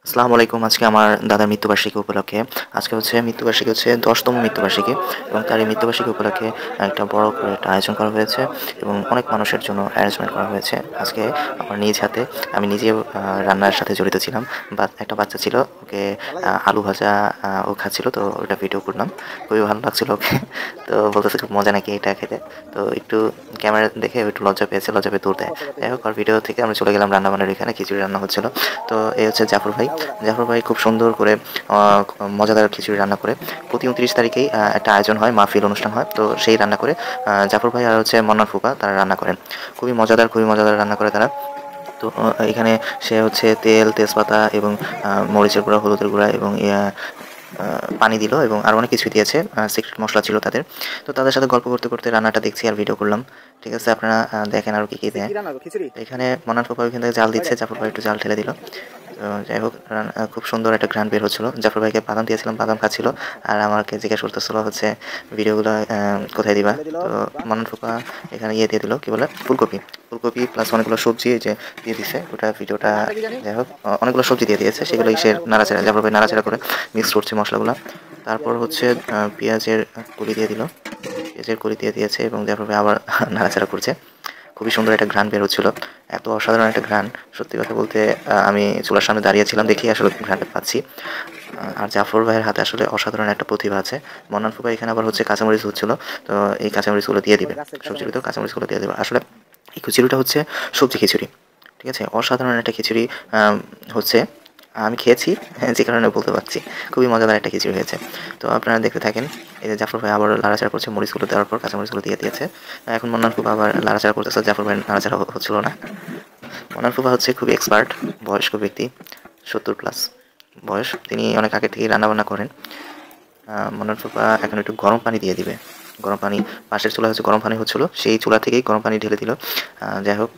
আসসালামু আলাইকুম। আজকে আমার দাদার মৃত্যুবার্ষিকী উপলক্ষে মৃত্যুবার্ষিকী হচ্ছে ১০তম মৃত্যুবার্ষিকী এবং তার এই মৃত্যুবার্ষিকী উপলক্ষে একটা বড় করে একটা আয়োজন করা হয়েছে এবং অনেক মানুষের জন্য অ্যারেঞ্জমেন্ট করা হয়েছে। আজকে আমার নিজ হাতে আমি নিজেও রান্নার সাথে জড়িত ছিলাম। একটা বাচ্চা ছিল, ওকে আলু ভাজা ও খাচ্ছিল, তো ওটা ভিডিও করলাম। খুবই ভালো লাগছিল ওকে। তো বলতেছে খুব মজা নাকি এটা খেতে। তো একটু ক্যামেরা দেখে একটু লজ্জা পেয়েছে, লজ্জা পেয়ে দৌড় দেয়। যাই হোক, আর ভিডিও থেকে আমরা চলে গেলাম রান্নাবান্নার এখানে। খিচুড়ি রান্না হচ্ছিল। তো এই হচ্ছে জাফর ভাই। জাফর ভাই খুব সুন্দর করে মজাদার খিচুড়ি রান্না করে প্রতি ২৯ তারিখেই একটা আয়োজন হয়, মাহফিল অনুষ্ঠান হয়। তো সেই রান্না করে জাফর ভাই আর হচ্ছে মন্নান ফুপা তারা রান্না করেন। খুবই মজাদার রান্না করে তারা। তো এখানে সে হচ্ছে তেল, তেজপাতা এবং মরিচের গুঁড়া, হলুদের গুঁড়া এবং পানি দিল এবং আরও অনেক কিছু দিয়েছে। সিক্রেট মশলা ছিল তাদের। তো তাদের সাথে গল্প করতে করতে রান্নাটা দেখছি আর ভিডিও করলাম। ঠিক আছে, আপনারা দেখেন আরও কী কী দেয়। এখানে মন্নান ফুপা ওইখান থেকে জাল দিচ্ছে, জাফর ভাই একটু জাল ঢেলে দিল। তো যাই হোক, খুব সুন্দর একটা ঘ্রাণ বের হচ্ছিলো। জাফর ভাইকে বাদাম দিয়েছিলাম, বাদাম খাচ্ছিল আর আমাকে জিজ্ঞাসা করতেছিল হচ্ছে ভিডিওগুলো কোথায় দিবা। তো মন্নান ফুপা এখানে ইয়ে দিয়ে দিল, কী বলে, ফুলকপি প্লাস অনেকগুলো সবজি যে দিয়ে দিছে ওটা ভিডিওটা। যাই হোক, অনেকগুলো সবজি দিয়ে দিয়েছে, সেগুলো সে নাড়াচাড়া, জাফর ভাই নাড়াচাড়া করে মিক্স করছে মশলাগুলো। তারপর হচ্ছে পেঁয়াজের কলি দিয়ে দিল, পেঁয়াজের কলি দিয়ে দিয়েছে এবং জাফর ভাই আবার নাড়াচাড়া করছে। খুবই সুন্দর একটা ঘ্রাণ বের হচ্ছিল, এত অসাধারণ একটা ঘ্রাণ। সত্যি কথা বলতে আমি চুলার সামনে দাঁড়িয়েছিলাম দেখেই আসলে ঘ্রাণটা পাচ্ছি। আর জাফর ভাইয়ের হাতে আসলে অসাধারণ একটা প্রতিভা আছে। মন্নান ফুপা এখানে আবার হচ্ছে কাঁচামরিচ হচ্ছিল, তো এই কাঁচামরিচগুলো দিয়ে দিবে, সবজির ভিতর কাঁচামরিচগুলো দিয়ে দেবে। আসলে এই খিচুড়িটা হচ্ছে সবজি খিচুড়ি, ঠিক আছে, অসাধারণ একটা খিচুড়ি হচ্ছে। আমি খেয়েছি, যে কারণে বলতে পারছি খুবই মজাদার একটা খিচুড়ি হয়েছে। তো আপনারা দেখতে থাকেন। এই যে জাফর ভাই আবার লাড়াচাড়া করছে, মরিচগুলো দেওয়ার পর কাঁচামরিচগুলো দিয়ে দিয়েছে। এখন মন্নান ফুপা আবার লাড়াচাড়া করতেছে, জাফর ভাই নাড়াচাড়া হচ্ছিল না। মন্নান ফুপা হচ্ছে খুবই এক্সপার্ট বয়স্ক ব্যক্তি, ৭০+ বয়স। তিনি অনেক আগে থেকেই রান্নাবান্না করেন। মন্নান ফুপা এখন একটু গরম পানি দিয়ে দিবে। গরম পানি, পাশের চুলা হচ্ছে গরম পানি হচ্ছিলো, সেই চুলা থেকেই গরম পানি ঢেলে দিল। যাই হোক,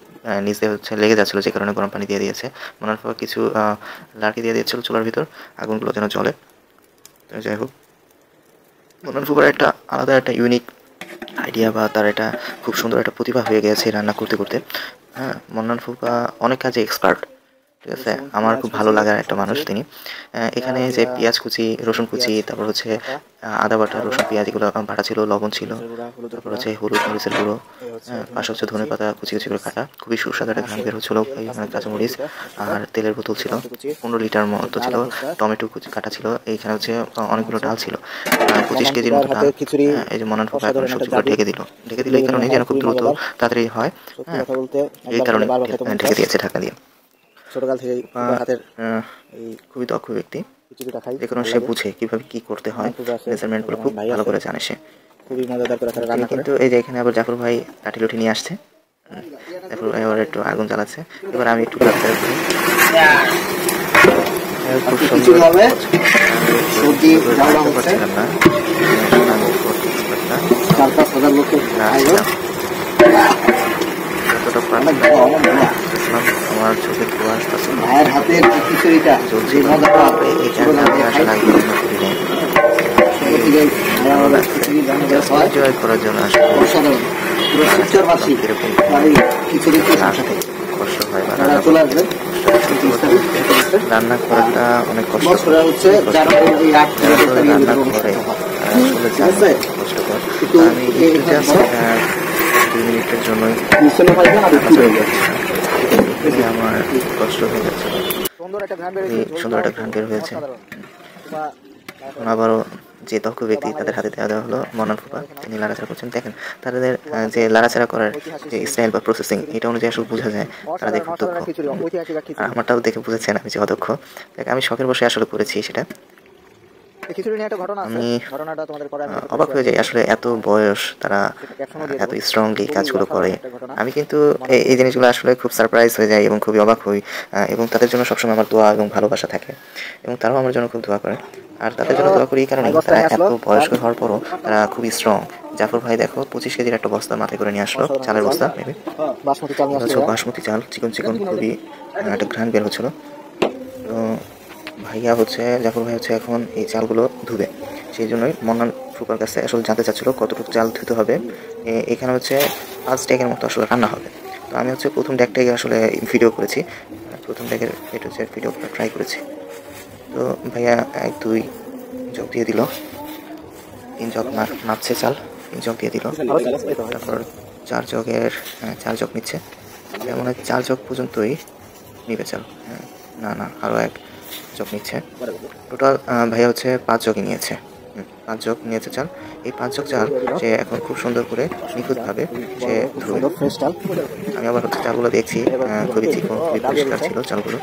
নিচে হচ্ছে লেগে যাচ্ছিলো, যে কারণে গরম পানি দিয়ে দিয়েছে। মন্নান ফুপা কিছু লাড়কি দিয়ে দিয়েছিল চুলার ভিতর, আগুনগুলো যেন জ্বলে। তো যাই হোক, মন্নান ফুপার একটা আলাদা একটা ইউনিক আইডিয়া বা তার একটা খুব সুন্দর একটা প্রতিভা হয়ে গেছে রান্না করতে করতে। হ্যাঁ, মন্নান ফুপা অনেক কাজে এক্সপার্ট, ঠিক আছে। আমার খুব ভালো লাগার একটা মানুষ তিনি। এখানে যে পেঁয়াজ কুচি, রসুন কুচি, তারপর হচ্ছে আদা বাটা, রসুন পেঁয়াজ এগুলো বাটা ছিল, লবণ ছিল, তারপর হচ্ছে হলুদ মরিচের গুঁড়ো, পাশে হচ্ছে ধনে পাতা কুচি কুচি করে কাটা। খুবই সুস্বাদু একটা ঘ্রাণ বের হচ্ছিল। এইখানে কাঁচামরিচ আর তেলের বোতল ছিল, ১৫ লিটার মতো ছিল। টমেটো কুচি কাটা ছিল। এইখানে হচ্ছে অনেকগুলো ডাল ছিল, ২৫ কেজির মতো ডাল। এই যে মন্নান ফুপা এখন সবজিগুলো ঢেকে দিল এই কারণে যেন খুব দ্রুত তাড়াতাড়ি হয়। হ্যাঁ, এই কারণে ঢেকে দিয়েছে ঢাকা দিয়ে। ছোটকাল থেকে হাতের খুবই দক্ষ ব্যক্তি, যে কোনো সে বুঝে কিভাবে কি করতে হয়, মেজারমেন্টগুলো খুব ভালো করে জানে সে। খুবই মজাদার করে রান্না করে। কিন্তু এই যে এখানে আবার জাফর ভাই লাঠি লুঠি নিয়ে আসছে, জাফর ভাই আবার একটু আগুন জ্বালাচ্ছে। এবার আমি একটু লাড়াচাড়া করি। খুব সুন্দর হবে সবজি রান্না হচ্ছে না, আমি করতে ৪-৫ হাজার লোকের যতটা আমার চোখে ধোয়া আসতেছে ভাইয়ের হাতের খিচুড়িটা চলছিল। এখানে আমি আসলে আগে এনজয় করার জন্য আসলে কিরকম কষ্ট হয় বা রান্না করাটা অনেক কষ্ট, রান্না করে আসলে জানে কষ্টকর। আমি একটু জাস্ট 2 মিনিটের জন্যই আমার কষ্ট হয়ে যাচ্ছে, সুন্দর একটা ঘ্রাণ বের হয়েছে। আবারও যে দক্ষ ব্যক্তি তাদের হাতে দেওয়া হলো মন্নান ফুপা, তিনি লাড়াচাড়া করছেন। দেখেন তাদের যে লাড়াচাড়া করার যে স্টাইল বা প্রসেসিং, এটা অনুযায়ী আসলে বোঝা যায় তারা দেখে খুব দক্ষ। আর আমারটাও দেখে বুঝেছেন আমি যে অদক্ষ। দেখ, আমি শখের বসে আসলে করেছি সেটা। আমি অবাক হয়ে যাই আসলে, এত বয়স তারা এত স্ট্রংলি কাজগুলো করে। আমি কিন্তু এই জিনিসগুলো আসলে খুব সারপ্রাইজ হয়ে যাই এবং খুবই অবাক হই, এবং তাদের জন্য সবসময় আমার দোয়া এবং ভালোবাসা থাকে এবং তারাও আমার জন্য খুব দোয়া করে। আর তাদের জন্য দোয়া করি এই কারণে তারা এত বয়স্ক হওয়ার পরও তারা খুবই স্ট্রং। জাফর ভাই দেখো ২৫ কেজির একটা বস্তা মাথায় করে নিয়ে আসলো, চালের বস্তা মেবি, বাসমতি চাল, চিকন চিকন, খুবই একটা ঘ্রাণ বের হচ্ছিল। তো ভাইয়া হচ্ছে, জাফর ভাই হচ্ছে এখন এই চালগুলো ধুবে, সেই জন্যই মন্নান ফুপার কাছে আসলে জানতে চাচ্ছিলো কতটুকু চাল ধুতে হবে। এখানে হচ্ছে 5 ডেকের মতো আসলে রান্না হবে। তো আমি হচ্ছে প্রথম ডেকটাকে আসলে ভিডিও করেছি, প্রথম ডেকের এটা হচ্ছে ভিডিও ট্রাই করেছি। তো ভাইয়া 1-2 জগ দিয়ে দিল, 3 জগ মাপছে চাল, 3 জগ দিয়ে দিল। তারপর 4 জগের 4 জগ নিচ্ছে, মনে হয় 4 জগ পর্যন্তই নিবে চাল। না আরও 1 জগ নিচ্ছে। টোটাল ভাইয়া হচ্ছে 5 জগই নিয়েছে। 5 জগ নিয়েছে চাল। এই 5 জগ চাল সে এখন খুব সুন্দর করে নিখুঁতভাবে সে ধুবে। আমি আবার হচ্ছে চালগুলো দেখছি, খুবই চিকন, খুবই পরিষ্কার ছিল চালগুলো,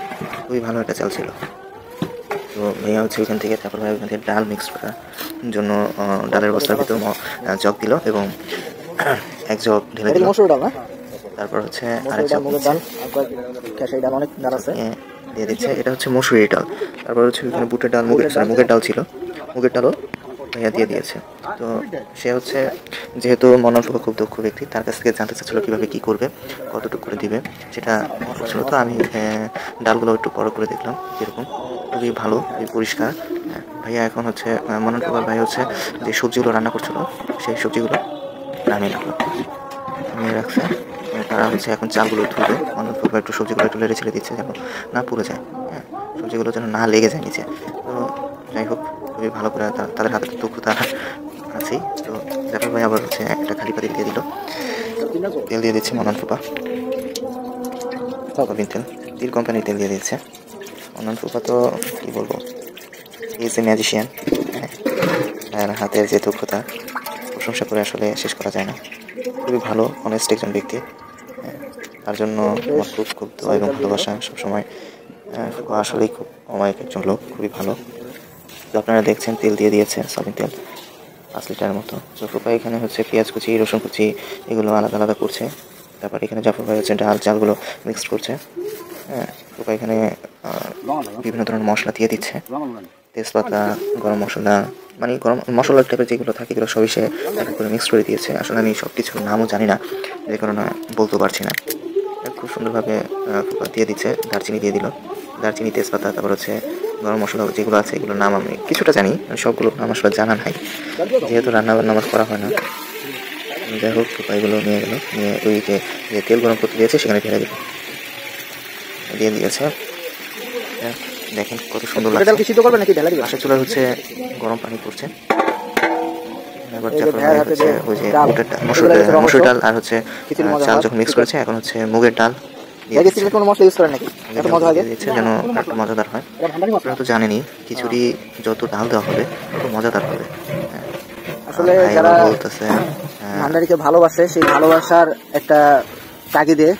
খুবই ভালো একটা চাল ছিল। তো ভাইয়া হচ্ছে ওইখান থেকে, তারপর ভাইয়া ওইখান থেকে ডাল মিক্স করার জন্য ডালের বস্তার ভিতর জগ দিল এবং 1 জগ ঢেলে দিল। তারপর হচ্ছে আরেক জগ দিয়ে দিচ্ছে, এটা হচ্ছে মসুরির ডাল। তারপর হচ্ছে ওইখানে বুটের ডাল, মুগের ডাল ছিল, মুগের ডালও ভাইয়া দিয়ে দিয়েছে। তো সে হচ্ছে, যেহেতু মনোজ খুব দক্ষ ব্যক্তি, তার কাছ থেকে জানতে চাচ্ছিল কীভাবে কী করবে, কতটুকু করে দিবে সেটা করছিল। তো আমি ডালগুলো একটু বড় করে দেখলাম, যেরকম খুবই ভালো, খুবই পরিষ্কার। ভাইয়া এখন হচ্ছে মনোজ ভাই হচ্ছে যে সবজিগুলো রান্না করছিল, সেই সবজিগুলো নামিয়ে রাখছে। তারা হচ্ছে এখন চালগুলো ধুবে, মনোজ একটু সবজিগুলো একটু লেড়ে ছেড়ে দিচ্ছে যেন না পুড়ে যায়, সবজিগুলো যেন না লেগে যায় নিচে। তো যাই হোক, খুবই ভালো করে তাদের হাতে দক্ষতা আছেই। তো জাফর ভাই আবার হচ্ছে একটা খালি পাতিল দিয়ে দিল, তেল দিয়ে দিচ্ছে মনান ফুপা, তিল কোম্পানির তেল দিয়ে দিচ্ছে। মনান ফুপা তো কী বলবো, ইজ এ ম্যাজিশিয়ান। আর হাতের যে দক্ষতা, প্রশংসা করে আসলে শেষ করা যায় না। খুবই ভালো, অনেস্ট একজন ব্যক্তি। তার জন্য আমার খুব দোয়া এবং ভালোবাসা সবসময়। ফুপা আসলেই খুব অমায়িক একজন লোক, খুবই ভালো। তো আপনারা দেখছেন তেল দিয়ে দিয়েছে, সয়াবিন তেল 5 লিটারের মতো। তো ফুপা এখানে হচ্ছে পেঁয়াজ কুচি, রসুন কুচি এগুলো আলাদা আলাদা করছে। তারপর এখানে জাফর ভাই হচ্ছে ডাল চালগুলো মিক্সড করছে। ফুপা এখানে বিভিন্ন ধরনের মশলা দিয়ে দিচ্ছে, তেজপাতা, গরম মশলা, মানে গরম মশলা টাইপের যেগুলো থাকে এগুলো সবই সে একটা করে মিক্স করে দিয়েছে। আসলে আমি সব কিছুর নামও জানি না, যে কারণে বলতেও পারছি না। খুব সুন্দরভাবে ফুপা দিয়ে দিচ্ছে। দারচিনি দিয়ে দিল, দারচিনি, তেজপাতা, তারপর হচ্ছে গরম মশলা যেগুলো আছে এগুলোর নাম আমি কিছুটা জানি, সবগুলো নাম আসলে জানা নাই, যেহেতু রান্নাবান্না আমার করা হয় না। যাই হোক, ফুপা এগুলো নিয়ে গেল, নিয়ে ওই যে তেল গরম করতে দিয়েছে সেখানে ঢেলে দিয়ে দিয়েছে। দেখেন কত সুন্দর লাগছে। পাশের চুলায় হচ্ছে গরম পানি করছে। এবার হচ্ছে ওই যে মসুর ডাল আর হচ্ছে চাল যখন মিক্স করেছে, এখন হচ্ছে মুগের ডাল দিচ্ছে যেন একটু মজাদার হয়। আপনারা তো জানেনই, খিচুড়ি যত ডাল দেওয়া হবে তত মজাদার হবে। আসলে যারা ভান্ডারিকে ভালোবাসে, সেই ভালোবাসার একটা তাগিদে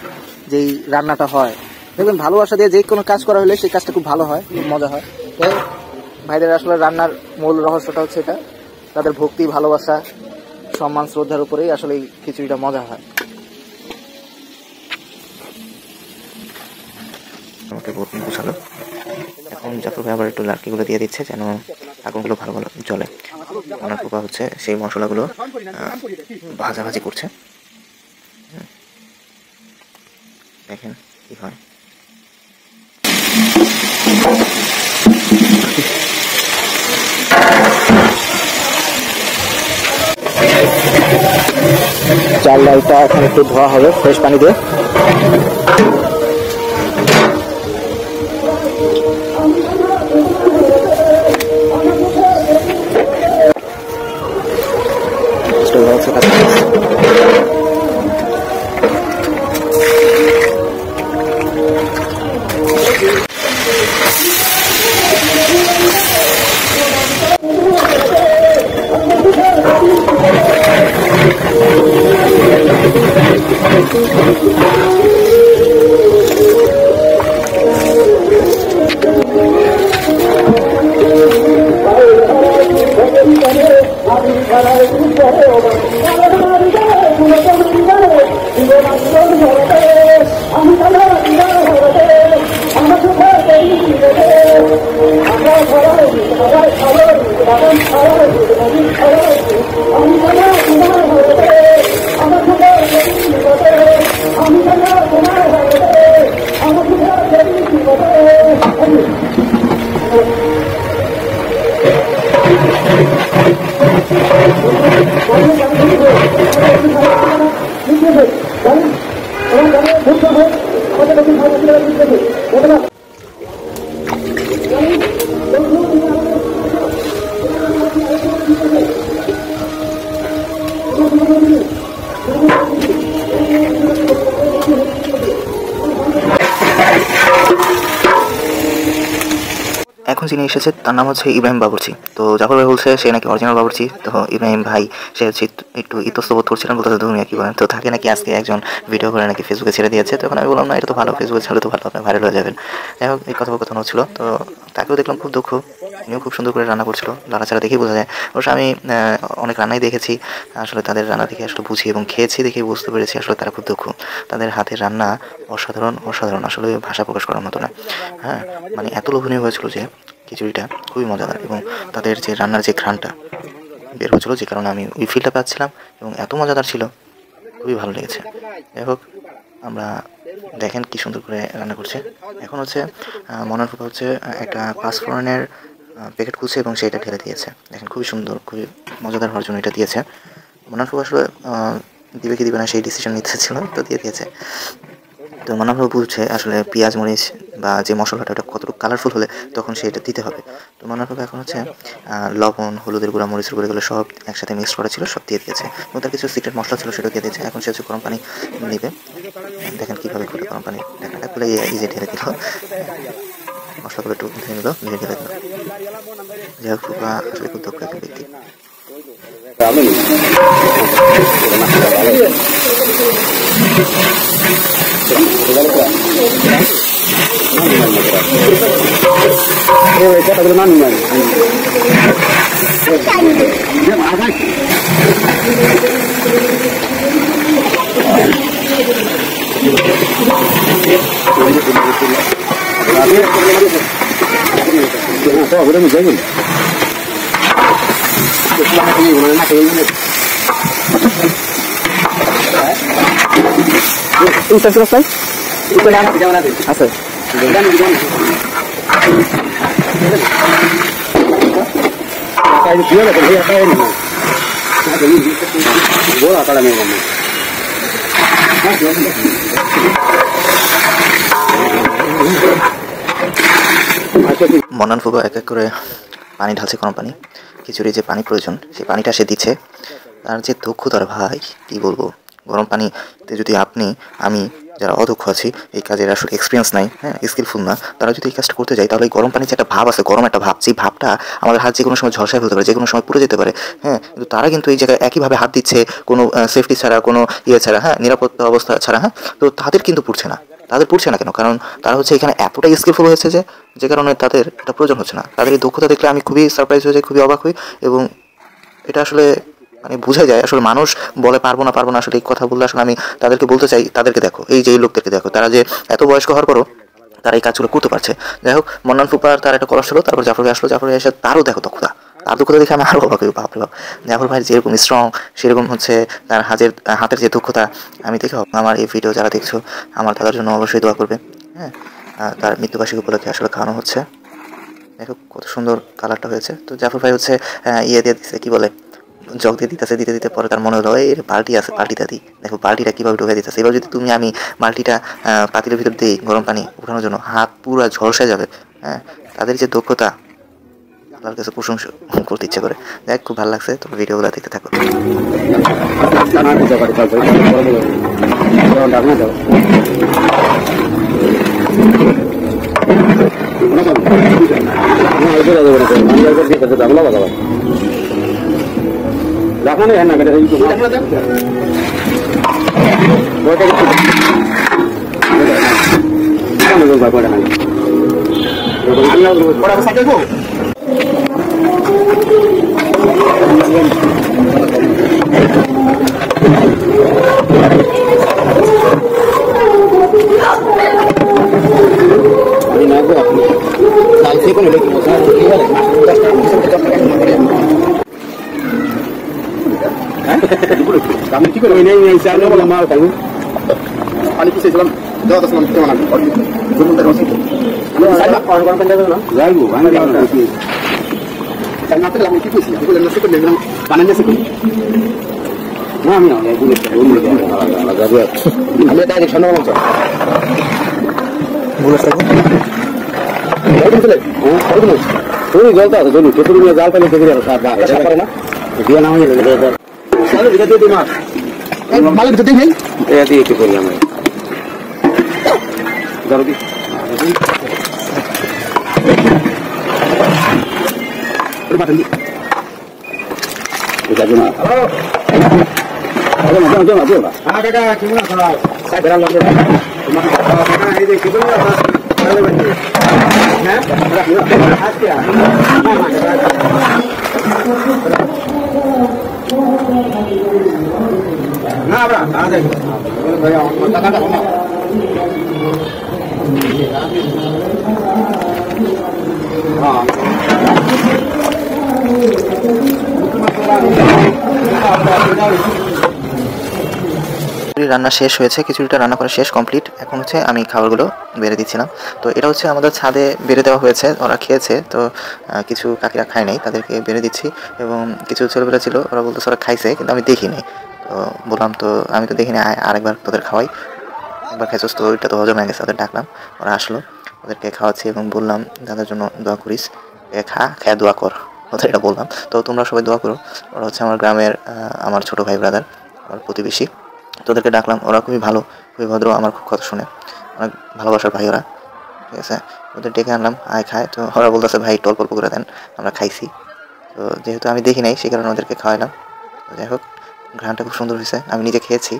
যেই রান্নাটা হয়, দেখবেন ভালোবাসা দিয়ে যে কোনো কাজ করা হলে সেই কাজটা খুব ভালো হয়, খুব মজা হয়। তো ভাইদের আসলে রান্নার মূল রহস্যটা হচ্ছে এটা, তাদের ভক্তি, ভালোবাসা, সম্মান, শ্রদ্ধার উপরেই আসলে এই খিচুড়িটা মজা হয়। আমাকে বুঝালো। এখন জাফর ভাই আবার একটু লাড়কিগুলো দিয়ে দিচ্ছে যেন আগুনগুলো ভালো ভালো জ্বলে। ওনার ফুপা হচ্ছে সেই মশলাগুলো ভাজাভাজি করছে। দেখেন কি হয়। চাল ডালটা এখন একটু ধোয়া হবে ফ্রেশ পানি দিয়ে। I'm এখন যিনি এসেছে তার নাম হচ্ছে ইব্রাহিম বাবুর্চি। তো জাফর ভাই বলছে সে নাকি অরিজিনাল বাবুর্চি। তো ইব্রাহিম ভাই সে হচ্ছে একটু ইতস্তবোধ করছিলেন, বলতে তুমি কি বলেন। তো তাকে নাকি আজকে একজন ভিডিও করে নাকি ফেসবুকে ছেড়ে দিয়েছে। তখন আমি বললাম না, এটা তো ভালো, ফেসবুকে ছেড়ে তো ভালো, আপনি ভাইরাল হয়ে যাবেন। যাই হোক, এই কথোপকথন হচ্ছিল। তো তাকেও দেখলাম খুব দুঃখ, তিনিও খুব সুন্দর করে রান্না করছিল, নাড়াচাড়া দেখেই বোঝা যায়। অবশ্য আমি অনেক রান্নাই দেখেছি, আসলে তাদের রান্না দেখে আসলে বুঝি এবং খেয়েছি দেখেই বুঝতে পেরেছি আসলে তারা খুব দুঃখ। তাদের হাতের রান্না অসাধারণ অসাধারণ, আসলে ভাষা প্রকাশ করার মতো না। হ্যাঁ, মানে এত লোভনীয় হয়েছিল যে খিচুড়িটা খুবই মজাদার, এবং তাদের যে রান্নার যে ঘ্রাণটা বের হচ্ছিলো, যে কারণে আমি ওই ফিলটা পাচ্ছিলাম, এবং এত মজাদার ছিল, খুবই ভালো লেগেছে। যাই হোক, আমরা দেখেন কি সুন্দর করে রান্না করছে। এখন হচ্ছে মনার ফুপা হচ্ছে একটা পাঁচফোড়নের প্যাকেট খুলছে এবং সেটা ঢেলে দিয়েছে। দেখেন খুবই সুন্দর, খুবই মজাদার হওয়ার জন্য এটা দিয়েছে। মনার ফুপা আসলে দিবে কি দিবে না সেই ডিসিশন নিতে ছিল, তো দিয়ে দিয়েছে। তো মনার ফুপা বুঝছে আসলে পেঁয়াজ মরিচ বা যে মশলাটা ওটা কতটুকু কালারফুল হলে তখন সেটা দিতে হবে। তো মনার ফুপা এখন হচ্ছে লবণ, হলুদের গুঁড়া, মরিচের গুঁড়ো, এগুলো সব একসাথে মিক্স করা ছিল, সব দিয়ে দিয়েছে। এবং তার কিছু সিক্রেট মশলা ছিল, সেটা দিয়ে দিয়েছে। এখন সে হচ্ছে গরম পানি নেবে। দেখেন কীভাবে করে গরম পানি, দেখেন খুলে ইজে ঢেলে দিল, মশলাগুলো একটু ধুয়ে নিল, ধুয়ে ঢেলে দিল। যাই হোক, ফুপা আসলে খুব দক্ষ একজন ব্যক্তি। মন্নান ফুপা এক এক করে পানি ঢালছে, গরম পানি, খিচুড়ি যে পানি প্রয়োজন সেই পানিটা সে দিচ্ছে। তার যে দক্ষতার ভাই কি বলবো, গরম পানিতে যদি আমি যারা অদক্ষ আছি, এই কাজের আসলে এক্সপিরিয়েন্স নাই, হ্যাঁ, স্কিলফুল না, তারা যদি এই কাজটা করতে যায়, তাহলে এই গরম পানির যে একটা ভাব আছে, গরম একটা ভাব, সেই ভাবটা আমাদের হাত যে কোনো সময় ঝলসায় ফেলতে পারে, যে কোনো সময় পুড়ে যেতে পারে। হ্যাঁ, কিন্তু তারা কিন্তু এই জায়গায় একইভাবে হাত দিচ্ছে, কোনো সেফটি ছাড়া, কোনো ছাড়া, হ্যাঁ, নিরাপত্তা অবস্থা ছাড়া। হ্যাঁ, তো তাদের কিন্তু পুড়ছে না। তাদের পুড়ছে না কেন? কারণ তারা হচ্ছে এখানে এতটাই স্কিলফুল হয়েছে যে কারণে তাদের এটা প্রয়োজন হচ্ছে না। তাদের এই দক্ষতা দেখলে আমি খুবই সারপ্রাইজ হয়ে যাই, খুবই অবাক হই। এবং এটা আসলে মানে বোঝা যায় আসলে মানুষ বলে পারবো না, আসলে এই কথা বললে আসলে আমি তাদেরকে বলতে চাই, তাদেরকে দেখো, এই যে এই লোকদেরকে দেখো, তারা যে এত বয়স্ক হওয়ার পরও তারা এই কাজগুলো করতে পারছে। যাই হোক, মন্নান ফুপার তার একটা করা ছিল, তারপর জাফর ভাই আসলো, জাফর ভাই এসে তারও দেখো দক্ষতা, তার দক্ষতা দেখে আমি আরও অবাক হই, বাপরে বাপ। জাফর ভাই যেরকম স্ট্রং, সেরকম হচ্ছে তার হাতের যে দক্ষতা, আমি দেখে আমার এই ভিডিও যারা দেখছো, আমার দাদার জন্য অবশ্যই দোয়া করবে। হ্যাঁ, তার মৃত্যুবার্ষিকী উপলক্ষে আসলে খাওয়ানো হচ্ছে। দেখো কত সুন্দর কালারটা হয়েছে। তো জাফর ভাই হচ্ছে দিয়ে দিচ্ছে, কি বলে, জগ দিয়ে দিতে দিতে পরে তার মনে হলো এই বালতি আছে, বালতিটা দিই। দেখো বালতিটা কীভাবে ঢুকে দিতেছে। এবার যদি আমি বালতিটা পাতিলের ভিতর দিই গরম পানি উঠানোর জন্য, হাত পুরো ঝলসে যাবে। হ্যাঁ, তাদের যে দক্ষতা, তার কাছে প্রশংসা করতে ইচ্ছে করে। দেখ, খুব ভালো লাগছে। তো ভিডিওগুলো দেখতে থাকো। রাখানো হয় না কেন আমি কি করে মাল খাইব পানি পিছিয়েছিলাম দেওয়া আসলাম কেমন যাইবো আমি কি কইছি বানান না আমি আমি ডাইরেক্ট সামনে বলছো তুমি জলটা আছে জলু ছোট জাল পাইলে দেখে যাবে না দিয়ে না হয়ে যাবে মালের ভিতরে নেই দিয়ে কি করি আমরা ধরো কি রান্না শেষ হয়েছে, খিচুড়িটা রান্না করা শেষ কমপ্লিট। এখন হচ্ছে আমি খাবারগুলো বেড়ে দিচ্ছিলাম। তো এটা হচ্ছে আমাদের ছাদে বেড়ে দেওয়া হয়েছে, ওরা খেয়েছে। তো কিছু কাকিরা খায় নাই, তাদেরকে বেড়ে দিচ্ছি। এবং কিছু ছেলেপেলা ছিল, ওরা বলতেছে ওরা খাইছে, কিন্তু আমি দেখি নাই। তো বললাম তো আমি তো দেখিনি, আরেকবার তোদের খাওয়াই। একবার খাইছস তো ওইটা তো হজম হয়ে গেছে। ওদের ডাকলাম, ওরা আসলো, ওদেরকে খাওয়াচ্ছি এবং বললাম দাদার জন্য দোয়া করিস, খায় দোয়া কর, ওদের এটা বললাম। তো তোমরা সবাই দোয়া করো। ওরা হচ্ছে আমার গ্রামের আমার ছোটো ভাই ব্রাদার, আমার প্রতিবেশী। তোদেরকে ডাকলাম, ওরা খুবই ভালো, খুবই ভদ্র, আমার খুব কথা শুনে, অনেক ভালোবাসার ভাই ওরা। ঠিক আছে, ওদের ডেকে আনলাম, আয় খায়। তো ওরা বলতেছে ভাই অল্প অল্প করে দেন, আমরা খাইছি। তো যেহেতু আমি দেখি নাই, সেই কারণে ওদেরকে খাওয়াইলাম। যাই হোক, ঘ্রাণটা খুব সুন্দর হয়েছে, আমি নিজে খেয়েছি।